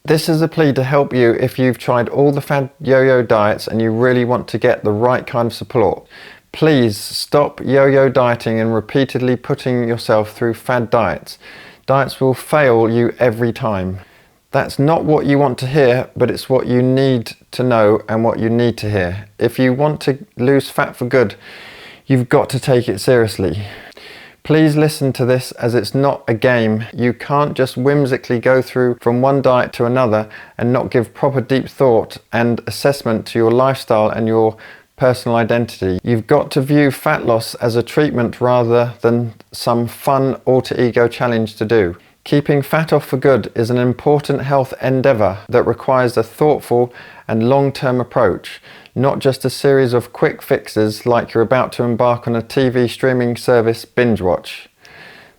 This is a plea to help you if you've tried all the fad yo-yo diets and you really want to get the right kind of support. Please stop yo-yo dieting and repeatedly putting yourself through fad diets. Diets will fail you every time. That's not what you want to hear, but it's what you need to know and what you need to hear. If you want to lose fat for good, you've got to take it seriously. Please listen to this as it's not a game. You can't just whimsically go through from one diet to another and not give proper deep thought and assessment to your lifestyle and your personal identity. You've got to view fat loss as a treatment rather than some fun alter ego challenge to do. Keeping fat off for good is an important health endeavour that requires a thoughtful and long-term approach, not just a series of quick fixes like you're about to embark on a TV streaming service binge watch.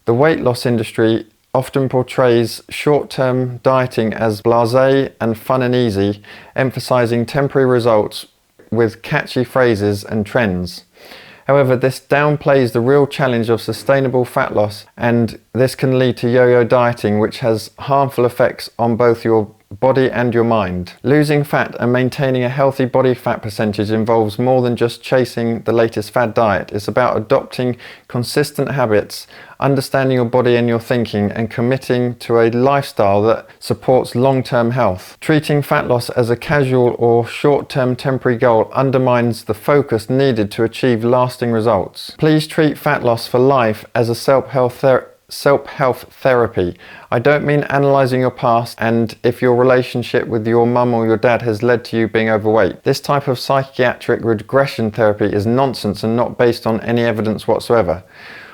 The weight loss industry often portrays short-term dieting as blasé and fun and easy, emphasising temporary results with catchy phrases and trends. However, this downplays the real challenge of sustainable fat loss, and this can lead to yo-yo dieting, which has harmful effects on both your body and your mind. Losing fat and maintaining a healthy body fat percentage involves more than just chasing the latest fad diet. It's about adopting consistent habits, understanding your body and your thinking, and committing to a lifestyle that supports long-term health. Treating fat loss as a casual or short-term temporary goal undermines the focus needed to achieve lasting results. Please treat fat loss for life as a self-health therapy. I don't mean analysing your past and if your relationship with your mum or your dad has led to you being overweight. This type of psychiatric regression therapy is nonsense and not based on any evidence whatsoever.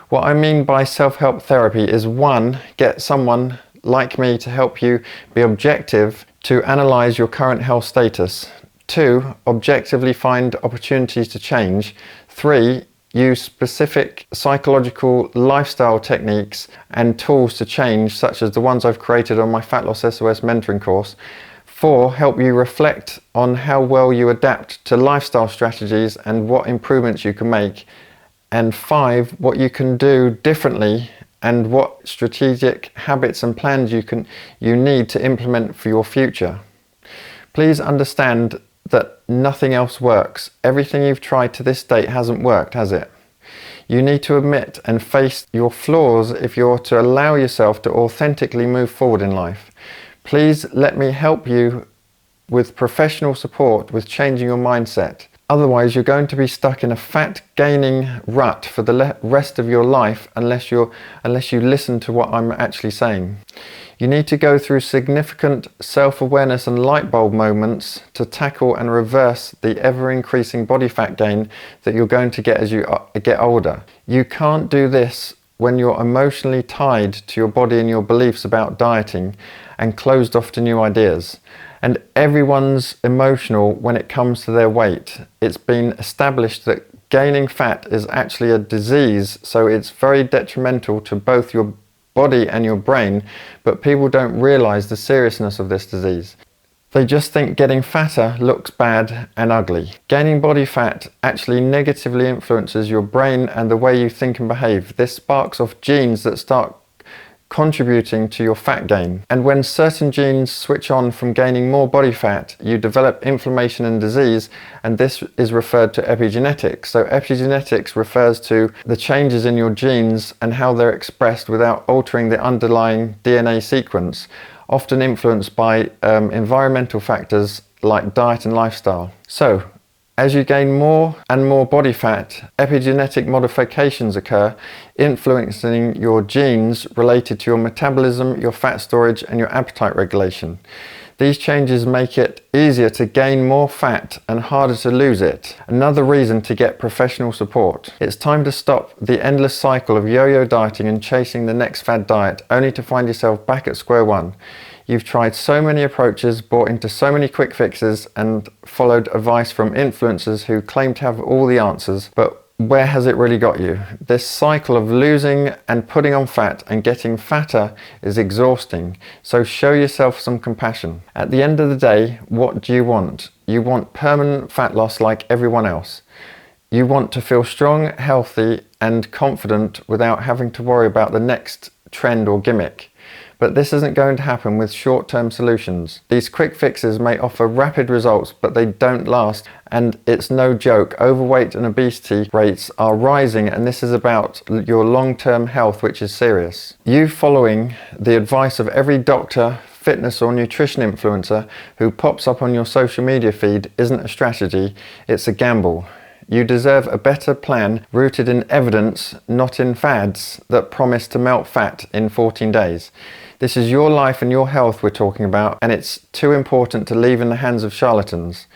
What I mean by self-help therapy is 1. Get someone like me to help you be objective to analyse your current health status. 2. Objectively find opportunities to change. 3. Use specific psychological lifestyle techniques and tools to change, such as the ones I've created on my Fat Loss S.O.S mentoring course. 4. Help you reflect on how well you adapt to lifestyle strategies and what improvements you can make. And 5. What you can do differently and what strategic habits and plans you need to implement for your future. Please understand that nothing else works. Everything you've tried to this date hasn't worked, has it? You need to admit and face your flaws if you're to allow yourself to authentically move forward in life. Please let me help you with professional support with changing your mindset. Otherwise, you're going to be stuck in a fat gaining rut for the rest of your life unless you listen to what I'm actually saying. You need to go through significant self-awareness and light bulb moments to tackle and reverse the ever-increasing body fat gain that you're going to get as you get older. You can't do this when you're emotionally tied to your body and your beliefs about dieting and closed off to new ideas. And everyone's emotional when it comes to their weight. It's been established that gaining fat is actually a disease, so it's very detrimental to both your body and your brain, but people don't realize the seriousness of this disease. They just think getting fatter looks bad and ugly. Gaining body fat actually negatively influences your brain and the way you think and behave. This sparks off genes that start contributing to your fat gain. And when certain genes switch on from gaining more body fat, you develop inflammation and disease, and this is referred to epigenetics. So epigenetics refers to the changes in your genes and how they're expressed without altering the underlying DNA sequence, often influenced by environmental factors like diet and lifestyle. So, as you gain more and more body fat, epigenetic modifications occur, influencing your genes related to your metabolism, your fat storage, and your appetite regulation. These changes make it easier to gain more fat and harder to lose it. Another reason to get professional support. It's time to stop the endless cycle of yo-yo dieting and chasing the next fad diet, only to find yourself back at square one. You've tried so many approaches, bought into so many quick fixes, and followed advice from influencers who claim to have all the answers, but where has it really got you? This cycle of losing and putting on fat and getting fatter is exhausting, so show yourself some compassion. At the end of the day, what do you want? You want permanent fat loss like everyone else. You want to feel strong, healthy, and confident without having to worry about the next trend or gimmick. But this isn't going to happen with short-term solutions. These quick fixes may offer rapid results, but they don't last. And it's no joke, overweight and obesity rates are rising, and this is about your long-term health, which is serious. You following the advice of every doctor, fitness or nutrition influencer who pops up on your social media feed isn't a strategy, it's a gamble. You deserve a better plan rooted in evidence, not in fads that promise to melt fat in 14 days. This is your life and your health we're talking about, and it's too important to leave in the hands of charlatans.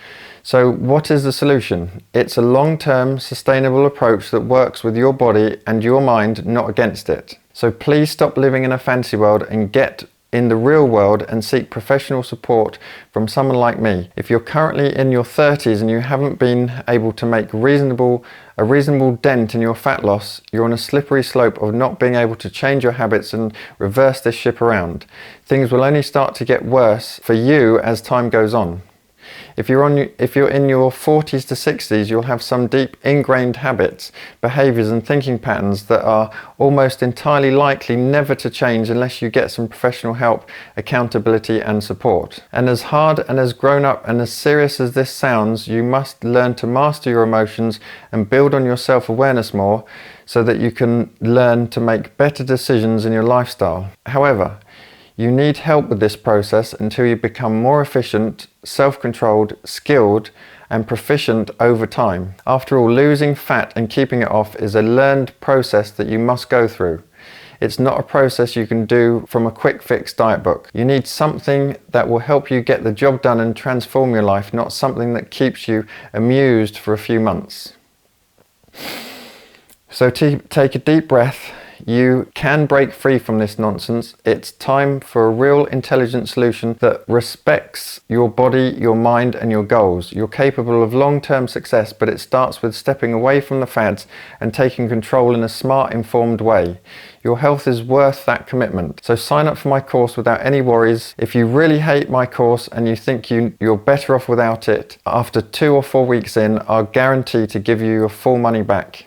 So what is the solution? It's a long-term, sustainable approach that works with your body and your mind, not against it. So please stop living in a fantasy world and get in the real world and seek professional support from someone like me. If you're currently in your 30s and you haven't been able to make a reasonable dent in your fat loss, you're on a slippery slope of not being able to change your habits and reverse this ship around. Things will only start to get worse for you as time goes on. If you're in your 40s to 60s, you'll have some deep ingrained habits, behaviours and thinking patterns that are almost entirely likely never to change unless you get some professional help, accountability and support. And as hard and as grown up and as serious as this sounds, you must learn to master your emotions and build on your self-awareness more so that you can learn to make better decisions in your lifestyle. However, you need help with this process until you become more efficient, self-controlled, skilled, and proficient over time. After all, losing fat and keeping it off is a learned process that you must go through. It's not a process you can do from a quick fix diet book. You need something that will help you get the job done and transform your life, not something that keeps you amused for a few months. So take a deep breath. You can break free from this nonsense. It's time for a real intelligent solution that respects your body, your mind and your goals. You're capable of long-term success, but it starts with stepping away from the fads and taking control in a smart, informed way. Your health is worth that commitment. So sign up for my course without any worries. If you really hate my course and you think you're better off without it, after 2 or 4 weeks in, I'll guarantee to give you your full money back.